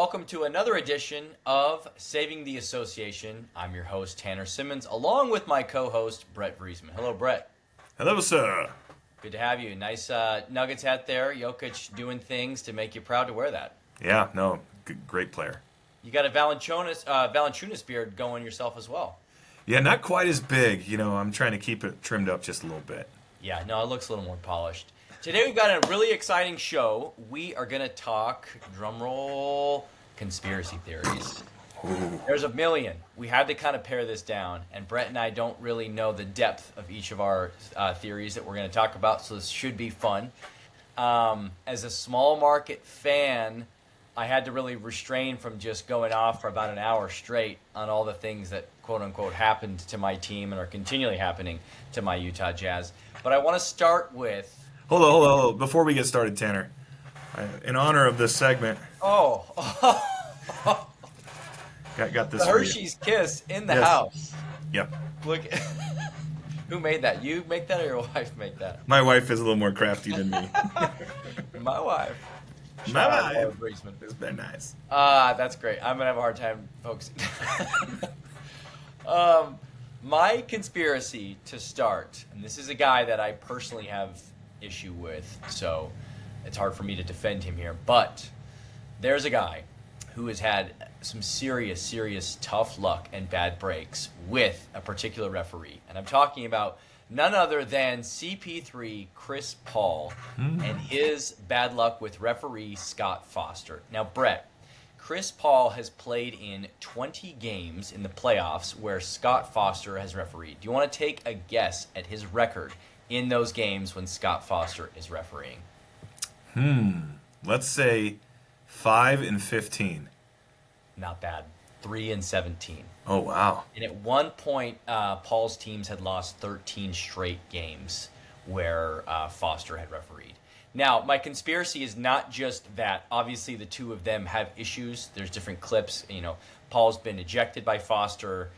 welcome to another edition of Saving the Association. I'm your host, Tanner Simmons, along with my co-host, Brett Vriesman. Hello, Brett. Hello, sir. Good to have you. Nice Nuggets hat there. Jokic doing things to make you proud to wear that. Yeah, no, great player. You got a Valanciunas beard going yourself as well. Yeah, not quite as big. I'm trying to keep it trimmed up just a little bit. Yeah, no, it looks a little more polished. Today we've got a really exciting show. We are going to talk, drumroll, conspiracy theories. Ooh. There's a million. We had to kind of pare this down, and Brett and I don't really know the depth of each of our theories that we're going to talk about, so this should be fun. As a small market fan, I had to really restrain from just going off for about an hour straight on all the things that, quote-unquote, happened to my team and are continually happening to my Utah Jazz. But I want to start with... Hold on. Before we get started, Tanner, in honor of this segment... Oh. got this the Hershey's Kiss in the house. Yep. Look, who made that? You make that or your wife make that? My wife is a little more crafty than me. My wife. My wife. It's been nice. That's great. I'm going to have a hard time focusing. My conspiracy to start, and this is a guy that I personally have issue with, so it's hard for me to defend him here, but there's a guy who has had some serious tough luck and bad breaks with a particular referee, and I'm talking about none other than CP3 Chris Paul and his bad luck with referee Scott Foster. Now, Brett, Chris Paul has played in 20 games in the playoffs where Scott Foster has refereed. Do you want to take a guess at his record in those games when Scott Foster is refereeing? Let's say 5-15. Not bad. 3-17. Oh, wow. And at one point, Paul's teams had lost 13 straight games where Foster had refereed. Now, my conspiracy is not just that. Obviously, the two of them have issues. There's different clips. Paul's been ejected by Foster.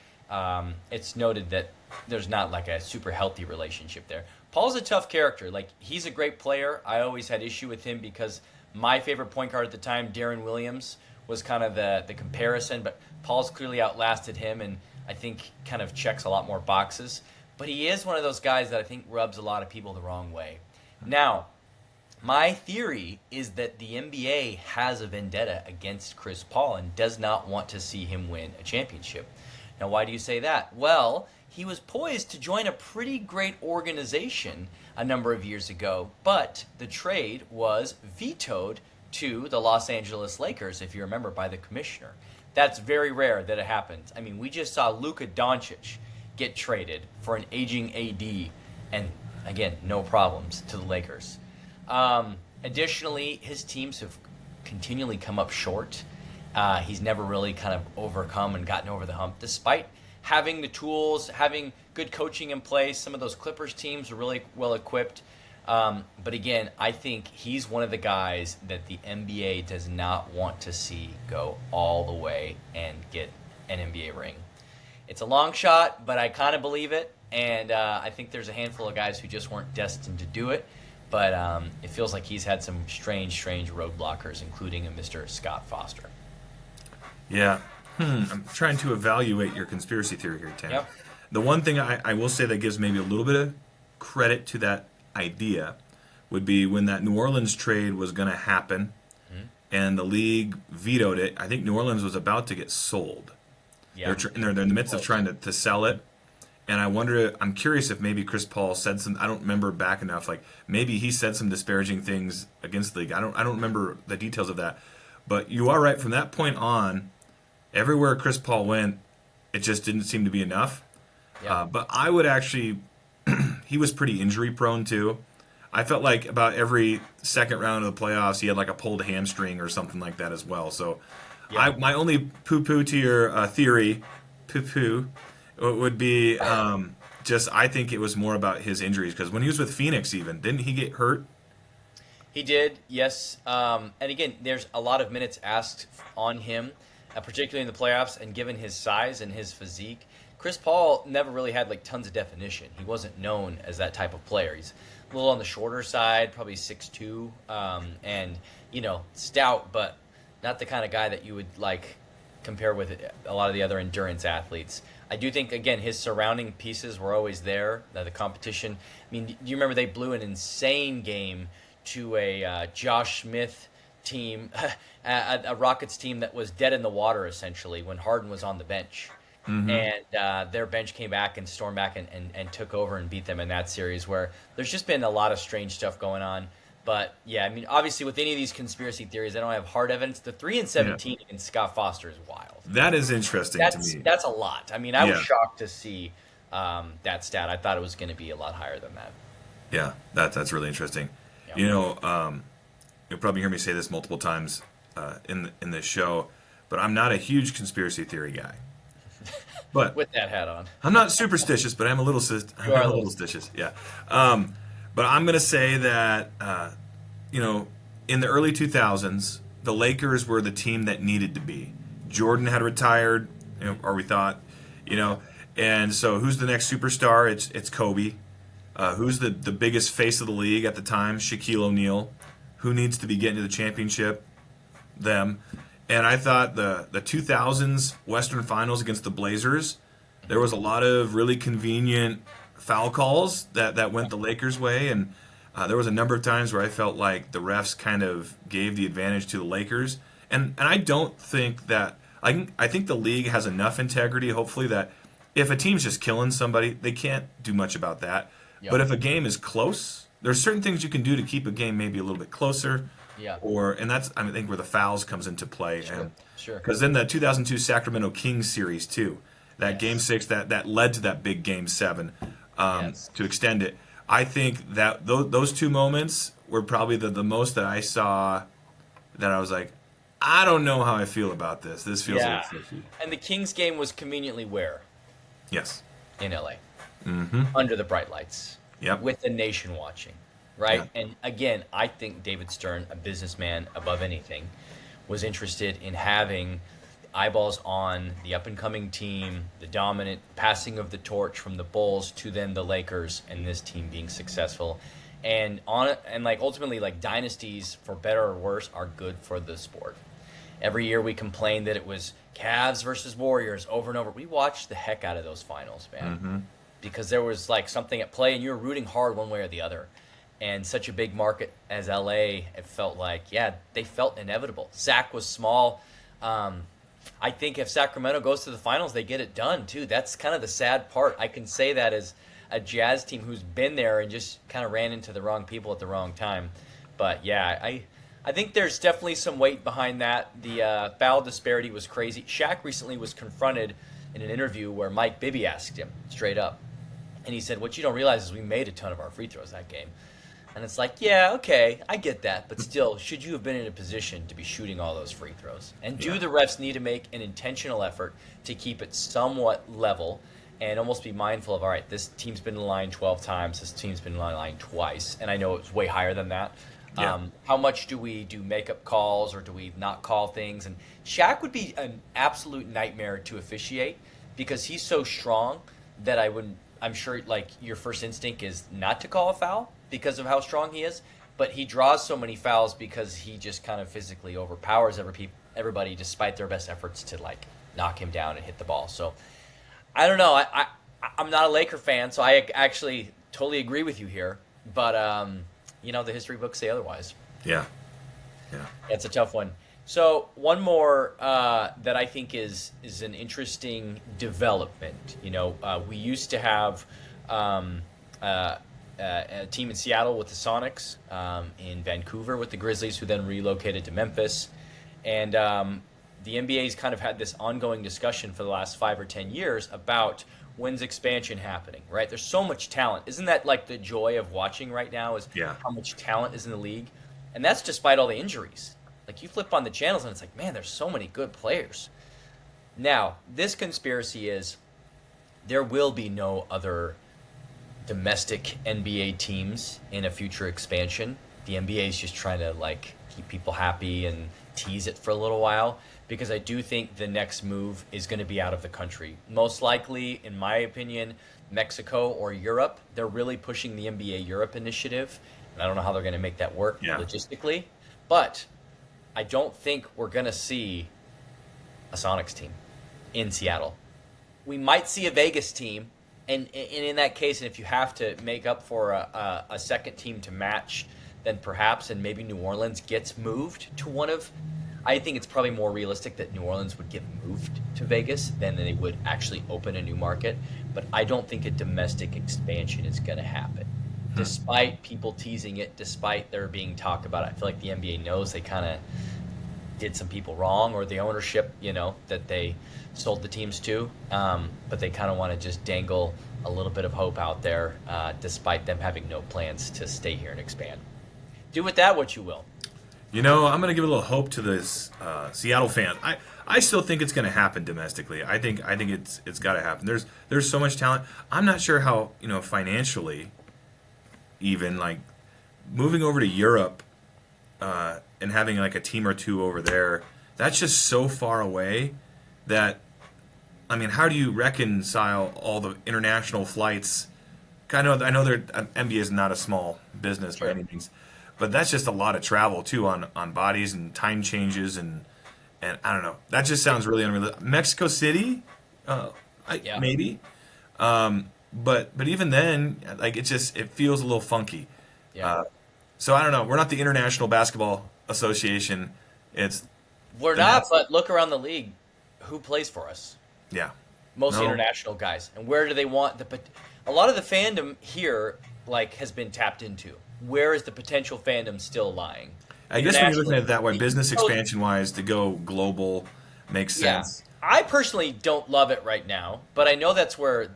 It's noted that there's not like a super healthy relationship there. Paul's a tough character. Like, he's a great player. I always had issue with him because my favorite point guard at the time, Darren Williams, was kind of the comparison, but Paul's clearly outlasted him and I think kind of checks a lot more boxes. But he is one of those guys that I think rubs a lot of people the wrong way. Now, my theory is that the NBA has a vendetta against Chris Paul and does not want to see him win a championship. Now, why do you say that? Well, he was poised to join a pretty great organization a number of years ago, but the trade was vetoed to the Los Angeles Lakers, if you remember, by the commissioner. That's very rare that it happens. I mean, we just saw Luka Doncic get traded for an aging AD, and again, no problems to the Lakers. Additionally, his teams have continually come up short. He's never really kind of overcome and gotten over the hump, despite having the tools, having good coaching in place. Some of those Clippers teams are really well equipped. But again, I think he's one of the guys that the NBA does not want to see go all the way and get an NBA ring. It's a long shot, but I kind of believe it. And I think there's a handful of guys who just weren't destined to do it. But it feels like he's had some strange roadblockers, including a Mr. Scott Foster. Yeah. I'm trying to evaluate your conspiracy theory here, Tanner. Yep. The one thing I will say that gives maybe a little bit of credit to that idea would be when that New Orleans trade was going to happen and the league vetoed it. I think New Orleans was about to get sold. Yeah. They're in the midst of trying to sell it. And I'm curious if maybe Chris Paul said some, I don't remember back enough, like maybe he said some disparaging things against the league. I don't remember the details of that. But you are right, from that point on, everywhere Chris Paul went, it just didn't seem to be enough. Yeah. But I would actually, he was pretty injury prone too. I felt like about every second round of the playoffs, he had like a pulled hamstring or something like that as well. So my only poo-poo to your theory, would be just I think it was more about his injuries. Because when he was with Phoenix even, didn't he get hurt? He did, yes. And again, there's a lot of minutes asked on him, particularly in the playoffs, and given his size and his physique. Chris Paul never really had like tons of definition. He wasn't known as that type of player. He's a little on the shorter side, probably 6'2", and stout, but not the kind of guy that you would like compare with a lot of the other endurance athletes. I do think, again, his surrounding pieces were always there. The competition. I mean, do you remember they blew an insane game to a Josh Smith team, a Rockets team that was dead in the water essentially when Harden was on the bench. And their bench came back and stormed back and took over and beat them in that series, where there's just been a lot of strange stuff going on. But yeah, I mean, obviously with any of these conspiracy theories, I don't have hard evidence. The 3-17 against Scott Foster is wild. That is interesting to me. That's a lot. I mean, I was shocked to see that stat. I thought it was going to be a lot higher than that. Yeah, that's really interesting. Yeah. You'll probably hear me say this multiple times in this show, but I'm not a huge conspiracy theory guy. But with that hat on, I'm not superstitious, but I'm a little superstitious. Yeah. But I'm going to say that in the early 2000s, the Lakers were the team that needed to be. Jordan had retired, or we thought, and so who's the next superstar? It's Kobe. Who's the biggest face of the league at the time? Shaquille O'Neal. Who needs to be getting to the championship? Them. And I thought the 2000s Western Finals against the Blazers, there was a lot of really convenient foul calls that went the Lakers' way, and there was a number of times where I felt like the refs kind of gave the advantage to the Lakers. And I don't think that I think the league has enough integrity, hopefully, that if a team's just killing somebody, they can't do much about that. Yep. But if a game is close, there's certain things you can do to keep a game maybe a little bit closer. Yeah. And that's, I think, where the fouls comes into play. Sure. Because then the 2002 Sacramento Kings series too, that Game 6 that led to that big Game 7 to extend it. I think that those two moments were probably the most that I saw that I was like, I don't know how I feel about this. This feels like fishy. And the Kings game was conveniently where? Yes. In LA. Under the bright lights. Yep. With the nation watching. Right? Yeah. And again, I think David Stern, a businessman above anything, was interested in having eyeballs on the up-and-coming team, the dominant passing of the torch from the Bulls to then the Lakers, and this team being successful. And ultimately, dynasties, for better or worse, are good for the sport. Every year we complain that it was Cavs versus Warriors over and over. We watched the heck out of those finals, man, because there was something at play, and you were rooting hard one way or the other. And such a big market as LA, it felt like, they felt inevitable. Zach was small. I think if Sacramento goes to the finals, they get it done, too. That's kind of the sad part. I can say that as a Jazz team who's been there and just kind of ran into the wrong people at the wrong time. But, I think there's definitely some weight behind that. The foul disparity was crazy. Shaq recently was confronted in an interview where Mike Bibby asked him straight up. And he said, what you don't realize is we made a ton of our free throws that game. And it's like, okay, I get that. But still, should you have been in a position to be shooting all those free throws? And do the refs need to make an intentional effort to keep it somewhat level and almost be mindful of, all right, this team's been in the line 12 times, this team's been in the line twice. And I know it's way higher than that. Yeah. How much do we do makeup calls or do we not call things? And Shaq would be an absolute nightmare to officiate because he's so strong that I'm sure your first instinct is not to call a foul because of how strong he is, but he draws so many fouls because he just kind of physically overpowers everybody despite their best efforts to knock him down and hit the ball. So I don't know. I'm not a Laker fan, so I actually totally agree with you here. But the history books say otherwise. Yeah. It's a tough one. So one more that I think is an interesting development. We used to have a team in Seattle with the Sonics, in Vancouver with the Grizzlies, who then relocated to Memphis. And the NBA's kind of had this ongoing discussion for the last 5 or 10 years about when's expansion happening, right? There's so much talent. Isn't that the joy of watching right now is how much talent is in the league? And that's despite all the injuries. You flip on the channels and it's man, there's so many good players. Now, this conspiracy is there will be no other domestic NBA teams in a future expansion. The NBA is just trying to keep people happy and tease it for a little while, because I do think the next move is going to be out of the country. Most likely, in my opinion, Mexico or Europe. They're really pushing the NBA Europe initiative, and I don't know how they're going to make that work logistically. But I don't think we're going to see a Sonics team in Seattle. We might see a Vegas team, and in that case, if you have to make up for a second team to match, then perhaps, and maybe New Orleans gets moved to one of. I think it's probably more realistic that New Orleans would get moved to Vegas than they would actually open a new market. But I don't think a domestic expansion is going to happen. Despite people teasing it, despite there being talk about it, I feel like the NBA knows they kind of did some people wrong, or the ownership, that they sold the teams to. But they kind of want to just dangle a little bit of hope out there, despite them having no plans to stay here and expand. Do with that what you will. I'm going to give a little hope to this Seattle fan. I still think it's going to happen domestically. I think it's got to happen. There's so much talent. I'm not sure how financially, even like moving over to Europe and having like a team or two over there. That's just so far away that, I mean, how do you reconcile all the international flights? I know NBA is not a small business by any means. But that's just a lot of travel too on bodies and time changes and I don't know. That just sounds really unrealistic. Mexico City, maybe, but even then, like it feels a little funky. Yeah. So I don't know. We're not the International Basketball Association. We're not. But look around the league. Who plays for us? Yeah. Mostly international guys. And where do they want a lot of the fandom here has been tapped into. Where is the potential fandom still lying? I guess when you're looking at it that way, business expansion-wise, to go global makes sense. I personally don't love it right now, but I know that's where,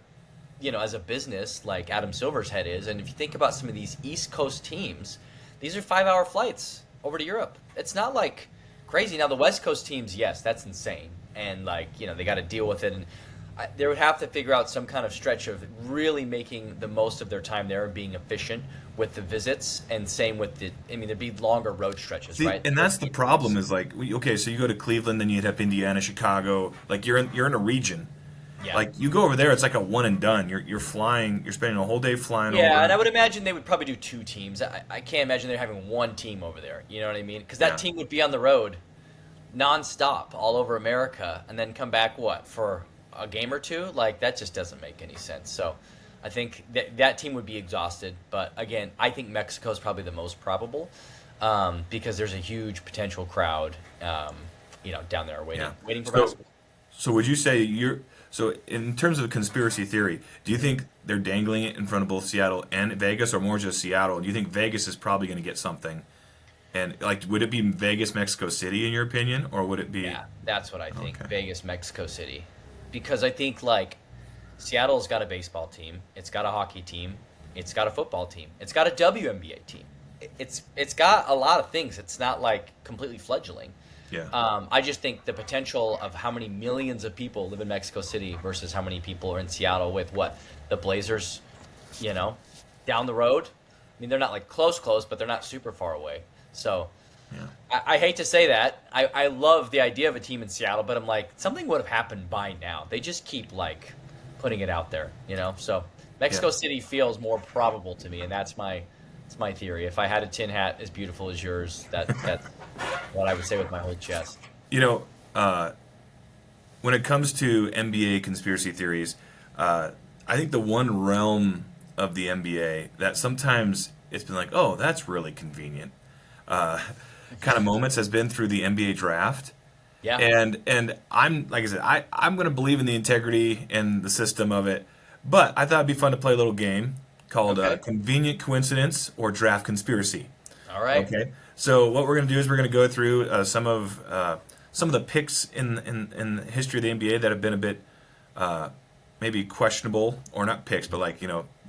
as a business, like Adam Silver's head is. And if you think about some of these East Coast teams, these are 5-hour flights over to Europe. It's not like crazy. Now, the West Coast teams, yes, that's insane. And, they got to deal with it. And they would have to figure out some kind of stretch of really making the most of their time there and being efficient with the visits, and same with there'd be longer road stretches, right? And that's the problem is okay, so you go to Cleveland, then you hit up Indiana, Chicago, you're in a region. Yeah. Like you go over there, it's like a one and done. You're flying, you're spending a whole day flying over. Yeah, and I would imagine they would probably do 2 teams. I can't imagine they're having one team over there. You know what I mean? Because that team would be on the road nonstop all over America, and then come back for a game or two. That just doesn't make any sense. So I think that team would be exhausted. But again, I think Mexico is probably the most probable because there's a huge potential crowd, down there waiting for basketball. So would you say so in terms of conspiracy theory, do you think they're dangling it in front of both Seattle and Vegas, or more just Seattle? Do you think Vegas is probably going to get something? And would it be Vegas, Mexico City in your opinion, or would it be? Yeah, that's what I think. Okay. Vegas, Mexico City, because I think Seattle's got a baseball team, it's got a hockey team, it's got a football team, it's got a WNBA team. It's got a lot of things. It's not completely fledgling. Yeah. I just think the potential of how many millions of people live in Mexico City versus how many people are in Seattle with the Blazers, down the road. I mean, they're not close, but they're not super far away. So I hate to say that. I love the idea of a team in Seattle, but I'm something would have happened by now. They just keep putting it out there, So Mexico City feels more probable to me, and that's my theory. If I had a tin hat as beautiful as yours, that's what I would say with my whole chest. When it comes to NBA conspiracy theories, I think the one realm of the NBA that sometimes it's been oh, that's really convenient kind of moments has been through the NBA draft. Yeah. And I'm, like I said, I'm going to believe in the integrity and the system of it, but I thought it'd be fun to play a little game called Convenient Coincidence or Draft Conspiracy. All right. Okay. So what we're going to do is we're going to go through some of the picks in the history of the NBA that have been a bit maybe questionable, or not picks, but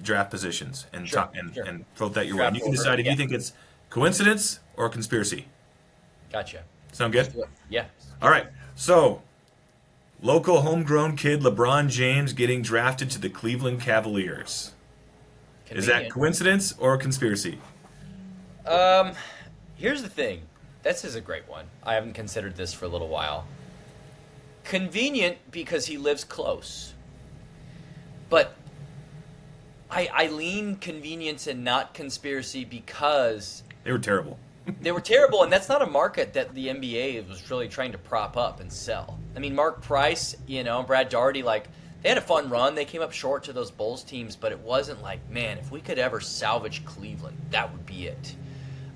draft positions, and and vote that your way. And you can decide if you think it's coincidence or conspiracy. Gotcha. Sound good? Yeah. All right. So, local homegrown kid LeBron James getting drafted to the Cleveland Cavaliers. Convenient. Is that coincidence or conspiracy? Here's the thing. This is a great one. I haven't considered this for a little while. Convenient because he lives close. But I lean convenience and not conspiracy because They were terrible. They were terrible, and that's not a market that the NBA was really trying to prop up and sell. I mean, Mark Price, Brad Daugherty, like, they had a fun run. They came up short to those Bulls teams, but it wasn't like, man, if we could ever salvage Cleveland, that would be it.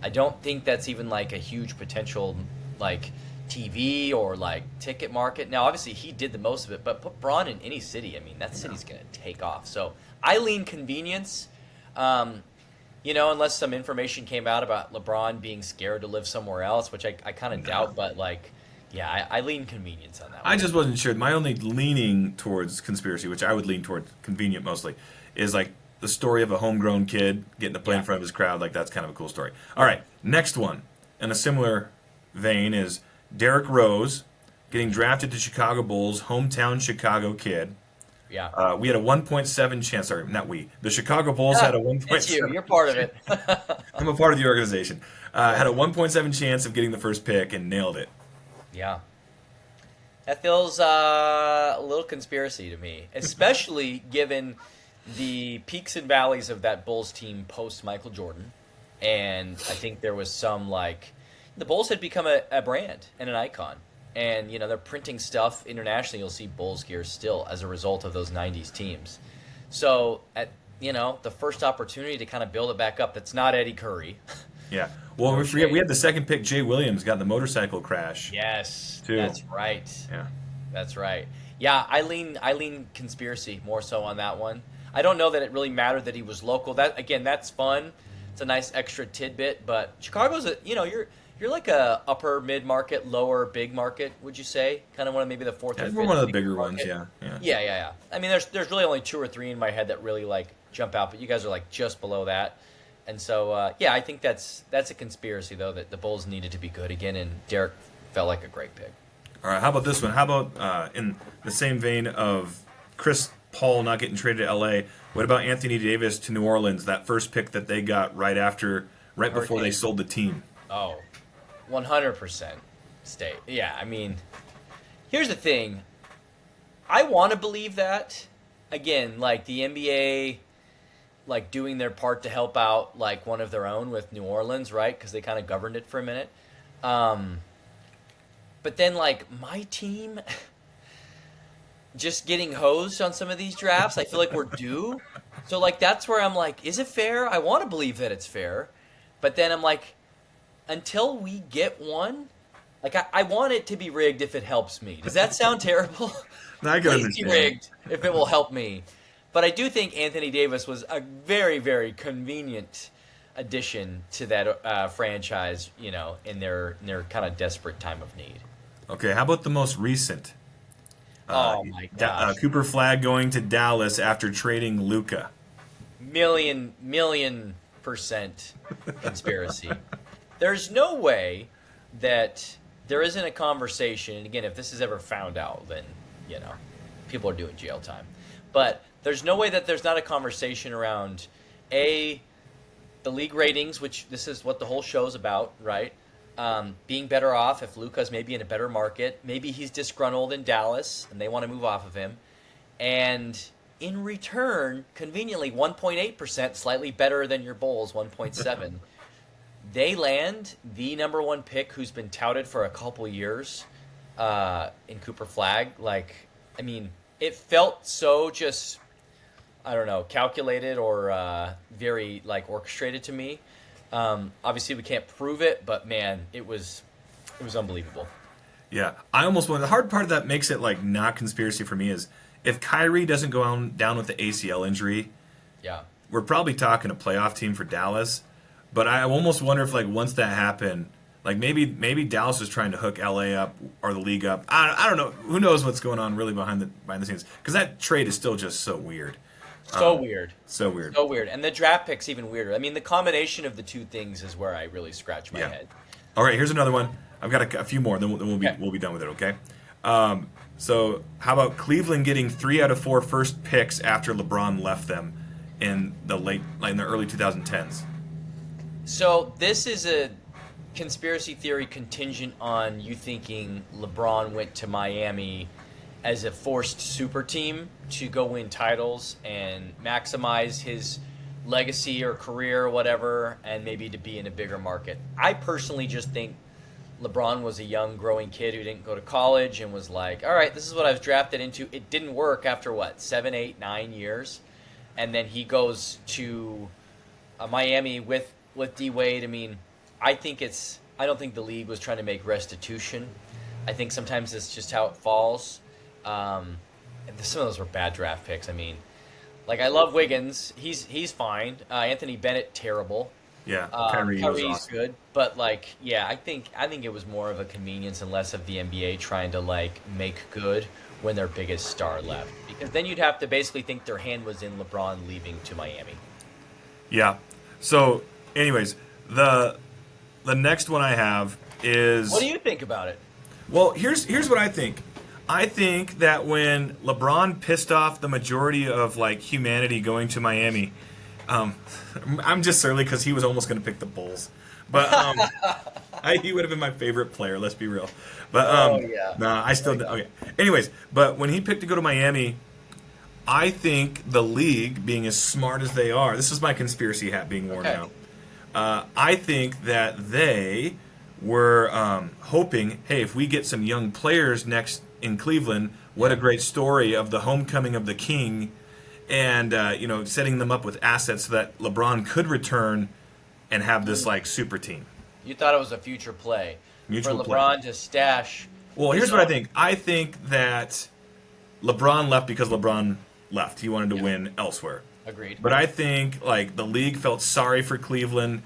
I don't think that's even like a huge potential, like, TV or like ticket market. Now, obviously, he did the most of it, but put Braun in any city, I mean, that city's going to take off. So I lean convenience. Unless some information came out about LeBron being scared to live somewhere else, which I kind of doubt, but like, yeah, I lean convenience on that one. I just wasn't sure. My only leaning towards conspiracy, which I would lean towards convenient mostly, is like the story of a homegrown kid getting to play in front of his crowd. Like, that's kind of a cool story. All right, next one, in a similar vein, is Derrick Rose getting drafted to Chicago Bulls, hometown Chicago kid. Yeah. We had a 1.7 chance. Sorry, not we. The Chicago Bulls had a 1.7. It's you. You're part of it. I'm a part of the organization. Had a 1.7 chance of getting the first pick and nailed it. Yeah. That feels a little conspiracy to me, especially given the peaks and valleys of that Bulls team post Michael Jordan. And I think there was some, like, the Bulls had become a brand and an icon. And, they're printing stuff internationally. You'll see Bulls gear still as a result of those 90s teams. So, the first opportunity to kind of build it back up, that's not Eddie Curry. Yeah. Well, we forget we had the second pick. Jay Williams got in the motorcycle crash. Yes, too. That's right. Yeah, that's right. Yeah, I lean conspiracy more so on that one. I don't know that it really mattered that he was local. That's fun. It's a nice extra tidbit. But Chicago's you're like a upper mid market, lower big market. Would you say? Kind of one of maybe the fourth or fifth. We're one of the bigger market. ones. Yeah. Yeah. I mean, there's really only 2 or 3 in my head that really like jump out, but you guys are like just below that. And so, I think that's a conspiracy, though, that the Bulls needed to be good again, and Derek felt like a great pick. All right, how about this one? How about in the same vein of Chris Paul not getting traded to L.A., what about Anthony Davis to New Orleans, that first pick that they got right before they sold the team? Oh, 100% stay. Yeah, I mean, here's the thing. I want to believe that. Again, like the NBA... like doing their part to help out like one of their own with New Orleans, right? Because they kind of governed it for a minute. But then like my team just getting hosed on some of these drafts, I feel like we're due. So like that's where I'm like, is it fair? I want to believe that it's fair. But then I'm like, until we get one, like I want it to be rigged if it helps me. Does that sound terrible? I can understand. Rigged if it will help me. But I do think Anthony Davis was a very, very convenient addition to that franchise, in their kind of desperate time of need. Okay, how about the most recent? Oh, my gosh. Cooper Flagg going to Dallas after trading Luka. Million % conspiracy. There's no way that there isn't a conversation, and again, if this is ever found out, then, people are doing jail time. But there's no way that there's not a conversation around, the league ratings, which this is what the whole show's about, right? Being better off if Luka's maybe in a better market. Maybe he's disgruntled in Dallas, and they want to move off of him. And in return, conveniently, 1.8%, slightly better than your Bulls, 1.7%. They land the number 1 pick who's been touted for a couple years in Cooper Flagg. Like, I mean, it felt so just, I don't know, calculated or very, like, orchestrated to me. Obviously, we can't prove it, but, man, it was unbelievable. Yeah. I almost want, the hard part of that makes it, like, not conspiracy for me is if Kyrie doesn't go down with the ACL injury, yeah, we're probably talking a playoff team for Dallas. But I almost wonder if, like, once that happened, like, maybe Dallas is trying to hook LA up or the league up. I don't know. Who knows what's going on really behind the scenes? Because that trade is still just so weird. So weird. So weird. So weird. And the draft pick's even weirder. I mean, the combination of the two things is where I really scratch my head. All right, here's another one. I've got a few more, then we'll be done with it, okay? So how about Cleveland getting 3 out of 4 first picks after LeBron left them in the early 2010s? So this is a conspiracy theory contingent on you thinking LeBron went to Miami as a forced super team to go win titles and maximize his legacy or career or whatever, and maybe to be in a bigger market. I personally just think LeBron was a young, growing kid who didn't go to college and was like, all right, this is what I was drafted into. It didn't work after, 7, 8, 9 years. And then he goes to Miami with D Wade. I mean, I don't think the league was trying to make restitution. I think sometimes it's just how it falls. And some of those were bad draft picks. I mean, like, I love Wiggins. He's fine. Anthony Bennett, terrible. Yeah, Kyrie's awesome. Good, but like, yeah, I think it was more of a convenience and less of the NBA trying to like make good when their biggest star left, because then you'd have to basically think their hand was in LeBron leaving to Miami. Yeah. So, anyways, the next one I have is. What do you think about it? Well, here's what I think. I think that when LeBron pissed off the majority of like humanity going to Miami. I'm just surly because he was almost going to pick the Bulls, but he would have been my favorite player. Let's be real. But yeah. nah, I still okay. Anyways, but when he picked to go to Miami, I think the league, being as smart as they are, this is my conspiracy hat being worn out. I think that they were hoping, hey, if we get some young players next in Cleveland, what a great story of the homecoming of the king. And setting them up with assets so that LeBron could return and have this like super team. You thought it was a future play Mutual for play. LeBron to stash. Well, here's what I think. I think that LeBron left because LeBron left. He wanted to win elsewhere. Agreed. But I think like the league felt sorry for Cleveland,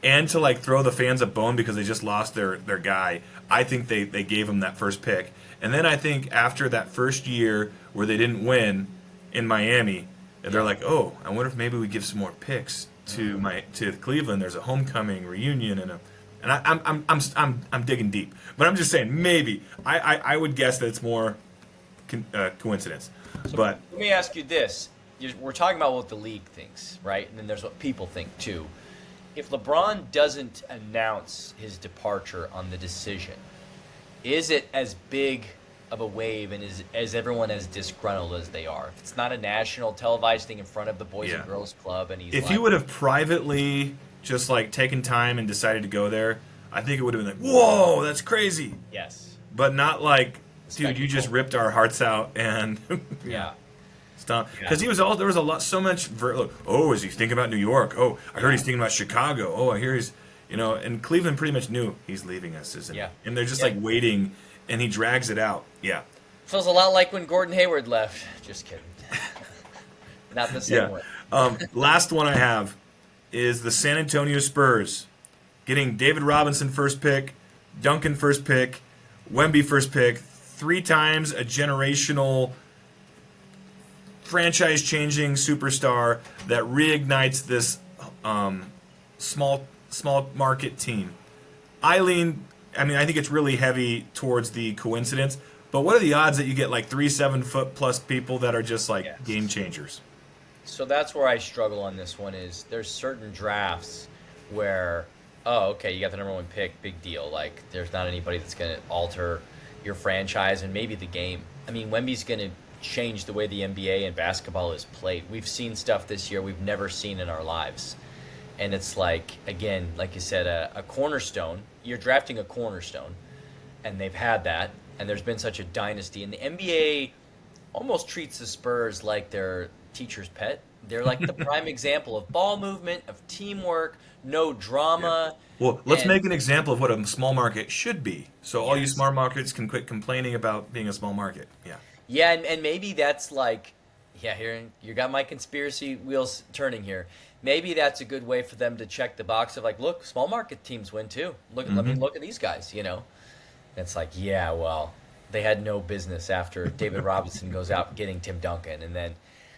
and to like throw the fans a bone because they just lost their guy. I think they gave him that first pick, and then I think after that first year where they didn't win in Miami, and they're like, oh, I wonder if maybe we give some more picks to Cleveland. There's a homecoming reunion and I'm digging deep, but I'm just saying maybe I would guess that it's more coincidence. So but let me ask you this: we're talking about what the league thinks, right? And then there's what people think too. If LeBron doesn't announce his departure on the decision, is it as big of a wave and is everyone as disgruntled as they are? If it's not a national televised thing in front of the Boys and Girls Club, and if he would have privately just like taken time and decided to go there, I think it would have been like, whoa, that's crazy. Yes. But not like, dude, you just ripped our hearts out and yeah. Stop. Because there was so much. Oh, is he thinking about New York? Oh, I heard he's thinking about Chicago. Oh, I hear he's, and Cleveland pretty much knew he's leaving us, isn't he? And they're just like waiting. And he drags it out. Yeah. Feels a lot like when Gordon Hayward left. Just kidding. Not the same way. Last one I have is the San Antonio Spurs getting David Robinson first pick, Duncan first pick, Wemby first pick, 3 times a generational franchise-changing superstar that reignites this small market team. I think it's really heavy towards the coincidence, but what are the odds that you get like 3 7-foot plus people that are just like game changers? So that's where I struggle on this one. Is there's certain drafts where, oh, okay, you got the number 1 pick, big deal. Like, there's not anybody that's going to alter your franchise and maybe the game. I mean, Wemby's going to change the way the NBA and basketball is played. We've seen stuff this year we've never seen in our lives. And it's like, again, like you said, a cornerstone. You're drafting a cornerstone, and they've had that, and there's been such a dynasty. And the NBA almost treats the Spurs like their teacher's pet. They're like the prime example of ball movement, of teamwork, no drama. Yeah. Well, let's make an example of what a small market should be. So all you small markets can quit complaining about being a small market. Yeah. Yeah, and maybe that's like, here, you got my conspiracy wheels turning here. Maybe that's a good way for them to check the box of like, look, small market teams win too. Let me look at these guys, It's like, yeah, well, they had no business after David Robinson goes out getting Tim Duncan. And then,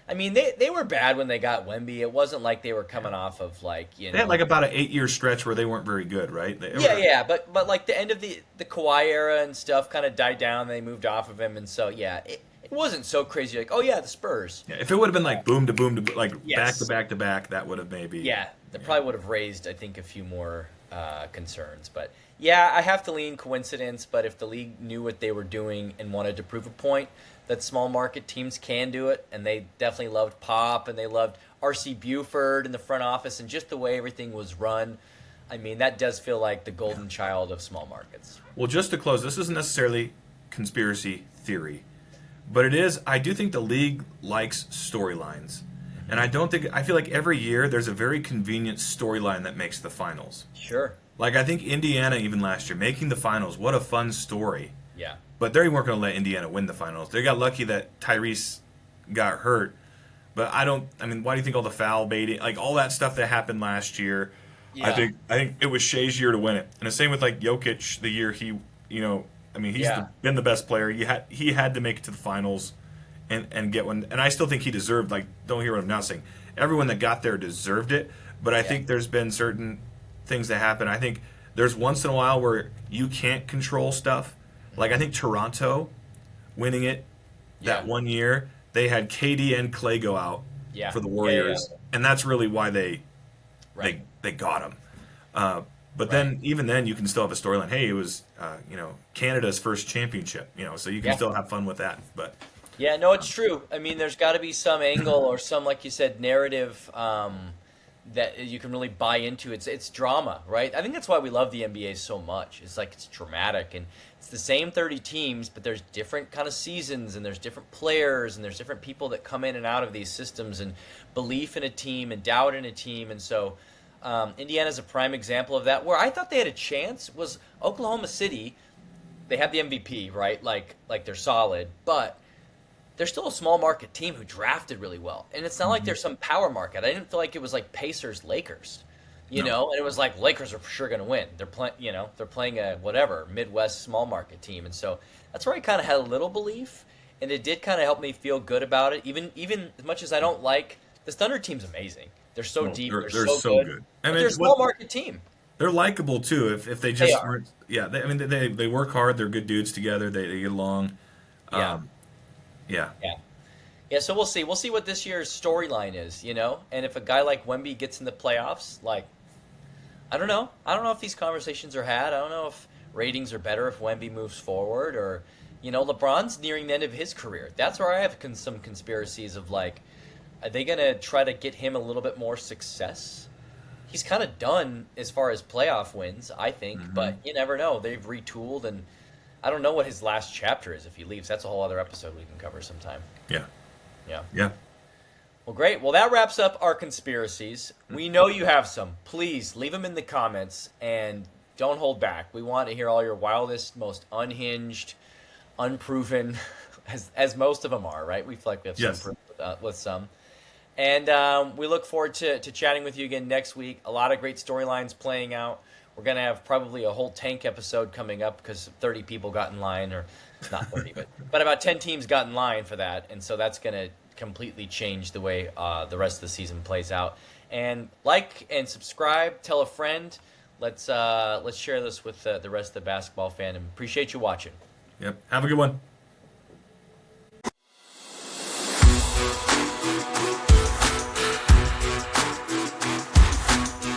I mean, they were bad when they got Wemby. It wasn't like they were coming off of like, They had like about an 8-year stretch where they weren't very good, right? But like the end of the Kawhi era and stuff kind of died down. They moved off of him. And so, it wasn't so crazy. Like, oh, yeah, the Spurs. Yeah, if it would have been like boom to boom to like back to back to back, that would have maybe. Yeah, that probably would have raised, I think, a few more concerns. But, yeah, I have to lean coincidence. But if the league knew what they were doing and wanted to prove a point that small market teams can do it, and they definitely loved Pop and they loved R.C. Buford in the front office and just the way everything was run. I mean, that does feel like the golden child of small markets. Well, just to close, this isn't necessarily conspiracy theory, but it is. I do think the league likes storylines, and I feel like every year there's a very convenient storyline that makes the finals. Sure. Like I think Indiana even last year making the finals. What a fun story. Yeah. But they weren't going to let Indiana win the finals. They got lucky that Tyrese got hurt. But I mean, why do you think all the foul baiting, like all that stuff that happened last year? Yeah. I think it was Shea's year to win it, and the same with like Jokic the year he, I mean, he's been the best player. He had to make it to the finals, and get one. And I still think he deserved. Like, don't hear what I'm now saying. Everyone that got there deserved it. But I think there's been certain things that happen. I think there's once in a while where you can't control stuff. Like I think Toronto winning it that one year, they had KD and Clay go out for the Warriors, and that's really why they got him. But then even then, you can still have a storyline. Hey, it was Canada's first championship, so you can still have fun with that. But yeah, no, it's true. I mean, there's got to be some angle or some, like you said, narrative that you can really buy into. It's drama, right? I think that's why we love the NBA so much. It's like it's dramatic, and it's the same 30 teams, but there's different kind of seasons, and there's different players, and there's different people that come in and out of these systems, and belief in a team and doubt in a team. And so Indiana's a prime example of that. Where I thought they had a chance was Oklahoma City. They have the MVP, right? Like they're solid, but they're still a small market team who drafted really well. And it's not like they're some power market. I didn't feel like it was like Pacers, Lakers, and it was like Lakers are for sure going to win. They're playing a whatever Midwest small market team. And so that's where I kind of had a little belief, and it did kind of help me feel good about it. Even as much as I don't like this Thunder team's amazing. They're so deep. They're so good. I mean, they're a small market team. They're likable too. If they just weren't, they work hard. They're good dudes together. They get along. Yeah, so we'll see. We'll see what this year's storyline is, And if a guy like Wemby gets in the playoffs, like, I don't know. I don't know if these conversations are had. I don't know if ratings are better if Wemby moves forward or, LeBron's nearing the end of his career. That's where I have some conspiracies of, like, are they going to try to get him a little bit more success? He's kind of done as far as playoff wins, I think, but you never know. They've retooled, and I don't know what his last chapter is if he leaves. That's a whole other episode we can cover sometime. Yeah. Well, great. Well, that wraps up our conspiracies. We know you have some. Please leave them in the comments and don't hold back. We want to hear all your wildest, most unhinged, unproven, as most of them are, right? We feel like we have some proof with some. And we look forward to chatting with you again next week. A lot of great storylines playing out. We're going to have probably a whole tank episode coming up because 30 people got in line, or not 30, but about 10 teams got in line for that. And so that's going to completely change the way the rest of the season plays out. And like and subscribe, tell a friend. Let's share this with the rest of the basketball fandom. Appreciate you watching. Yep. Have a good one.